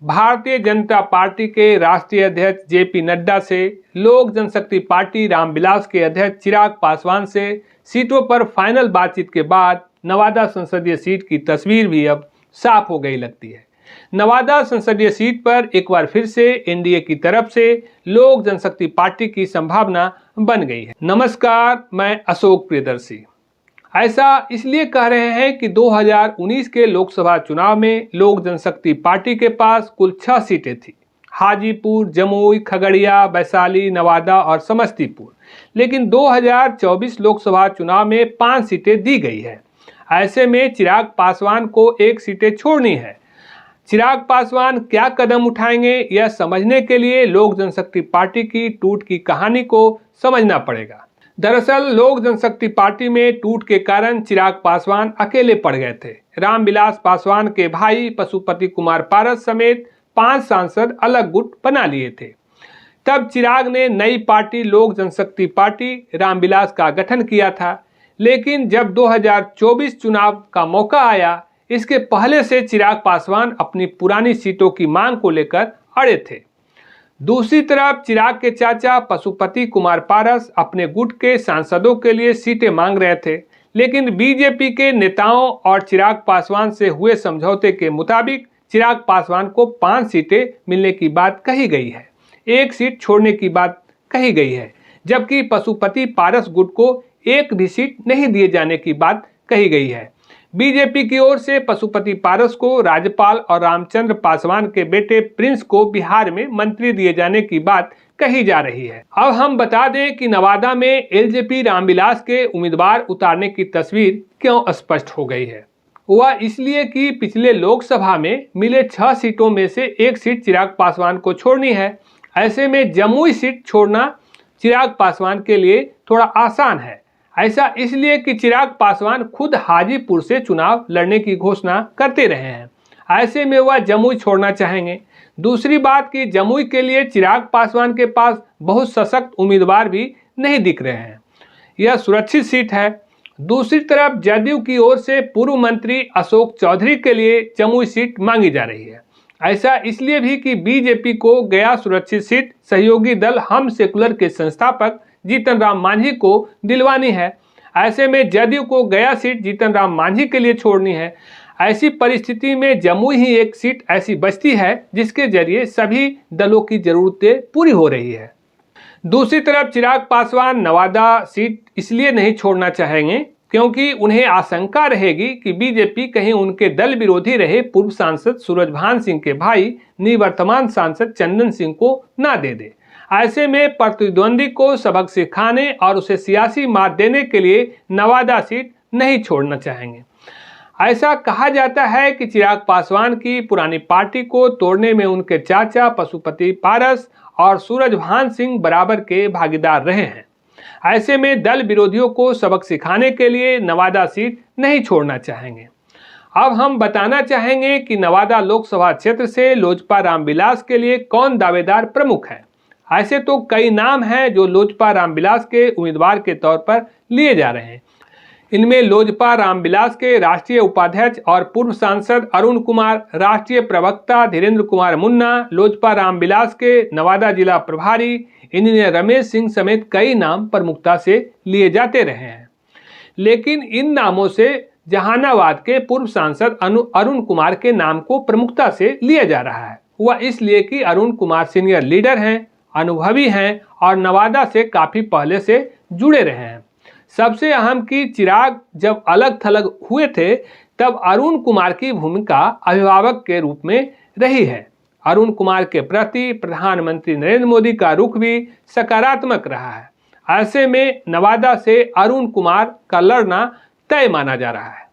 Bharatiya Janata party के राष्ट्रीय अध्यक्ष जेपी नड्डा से लोक जनशक्ति पार्टी रामविलास के अध्यक्ष चिराग पासवान से सीटों पर फाइनल बातचीत के बाद नवादा संसदीय सीट की तस्वीर भी अब साफ हो गई लगती है। नवादा संसदीय सीट पर एक बार फिर से एनडीए की तरफ से लोक जनशक्ति पार्टी की संभावना बन गई है। नमस्कार, मैं अशोक प्रियदर्शी। ऐसा इसलिए कह रहे हैं कि 2019 के लोकसभा चुनाव में लोक जनशक्ति पार्टी के पास कुल 6 सीटें थी। हाजीपुर, जमुई, खगड़िया, वैशाली, नवादा और समस्तीपुर। लेकिन 2024 लोकसभा चुनाव में 5 सीटें दी गई है। ऐसे में चिराग पासवान को 1 सीटें छोड़नी है। चिराग पासवान क्या कदम उठाएंगे, यह समझने के लिए लोक जनशक्ति पार्टी की टूट की कहानी को समझना पड़ेगा। दरअसल लोक जनशक्ति पार्टी में टूट के कारण चिराग पासवान अकेले पड़ गए थे। रामविलास पासवान के भाई पशुपति कुमार पारस समेत 5 सांसद अलग गुट बना लिए थे। तब चिराग ने नई पार्टी लोक जनशक्ति पार्टी रामविलास का गठन किया था। लेकिन जब 2024 चुनाव का मौका आया, इसके पहले से चिराग पासवान अपनी पुरानी सीटों की मांग को लेकर अड़े थे। दूसरी तरफ चिराग के चाचा पशुपति कुमार पारस अपने गुट के सांसदों के लिए सीटें मांग रहे थे। लेकिन बीजेपी के नेताओं और चिराग पासवान से हुए समझौते के मुताबिक चिराग पासवान को 5 सीटें मिलने की बात कही गई है। 1 सीट छोड़ने की बात कही गई है, जबकि पशुपति पारस गुट को 1 भी सीट नहीं दिए जाने की बात कही गई है। बीजेपी की ओर से पशुपति पारस को राज्यपाल और रामचंद्र पासवान के बेटे प्रिंस को बिहार में मंत्री दिए जाने की बात कही जा रही है। अब हम बता दें कि नवादा में एलजेपी रामविलास के उम्मीदवार उतारने की तस्वीर क्यों स्पष्ट हो गई है। वह इसलिए कि पिछले लोकसभा में मिले 6 सीटों में से 1 सीट चिराग पासवान को छोड़नी है। ऐसे में जमुई सीट छोड़ना चिराग पासवान के लिए थोड़ा आसान है। ऐसा इसलिए कि चिराग पासवान खुद हाजीपुर से चुनाव लड़ने की घोषणा करते रहे हैं। ऐसे में वह जमुई छोड़ना चाहेंगे। दूसरी बात कि जमुई के लिए चिराग पासवान के पास बहुत सशक्त उम्मीदवार भी नहीं दिख रहे हैं। यह सुरक्षित सीट है। दूसरी तरफ जदयू की ओर से पूर्व मंत्री अशोक चौधरी के लिए जमुई सीट मांगी जा रही है। ऐसा इसलिए भी कि बीजेपी को गया सुरक्षित सीट सहयोगी दल हम सेकुलर के संस्थापक जीतन राम मांझी को दिलवानी है। ऐसे में जदयू को गया सीट जीतन राम मांझी के लिए छोड़नी है। ऐसी परिस्थिति में जमुई ही एक सीट ऐसी बचती है जिसके जरिए सभी दलों की जरूरतें पूरी हो रही है। दूसरी तरफ चिराग पासवान नवादा सीट इसलिए नहीं छोड़ना चाहेंगे क्योंकि उन्हें आशंका रहेगी कि बीजेपी कहीं उनके दल विरोधी रहे पूर्व सांसद सूरजभान सिंह के भाई निवर्तमान सांसद चंदन सिंह को ना दे दे। ऐसे में प्रतिद्वंदी को सबक सिखाने और उसे सियासी मात देने के लिए नवादा सीट नहीं छोड़ना चाहेंगे। ऐसा कहा जाता है कि चिराग पासवान की पुरानी पार्टी को तोड़ने में उनके चाचा पशुपति पारस और सूरजभान सिंह बराबर के भागीदार रहे हैं। ऐसे में दल विरोधियों को सबक सिखाने के लिए नवादा सीट नहीं छोड़ना चाहेंगे। अब हम बताना चाहेंगे कि नवादा लोकसभा क्षेत्र से लोजपा रामविलास के लिए कौन दावेदार प्रमुख है। ऐसे तो कई नाम हैं जो लोजपा रामविलास के उम्मीदवार के तौर पर लिए जा रहे हैं। इनमें लोजपा रामविलास के राष्ट्रीय उपाध्यक्ष और पूर्व सांसद अरुण कुमार, राष्ट्रीय प्रवक्ता धीरेन्द्र कुमार मुन्ना, लोजपा रामविलास के नवादा जिला प्रभारी इंजीनियर रमेश सिंह समेत कई नाम प्रमुखता से लिए जाते रहे हैं। लेकिन इन नामों से जहानाबाद के पूर्व सांसद अरुण कुमार के नाम को प्रमुखता से लिया जा रहा है। वह इसलिए कि अरुण कुमार सीनियर लीडर हैं, अनुभवी हैं और नवादा से काफी पहले से जुड़े रहे हैं। सबसे अहम कि चिराग जब अलग थलग हुए थे तब अरुण कुमार की भूमिका अभिभावक के रूप में रही है। अरुण कुमार के प्रति प्रधानमंत्री नरेंद्र मोदी का रुख भी सकारात्मक रहा है। ऐसे में नवादा से अरुण कुमार का लड़ना तय माना जा रहा है।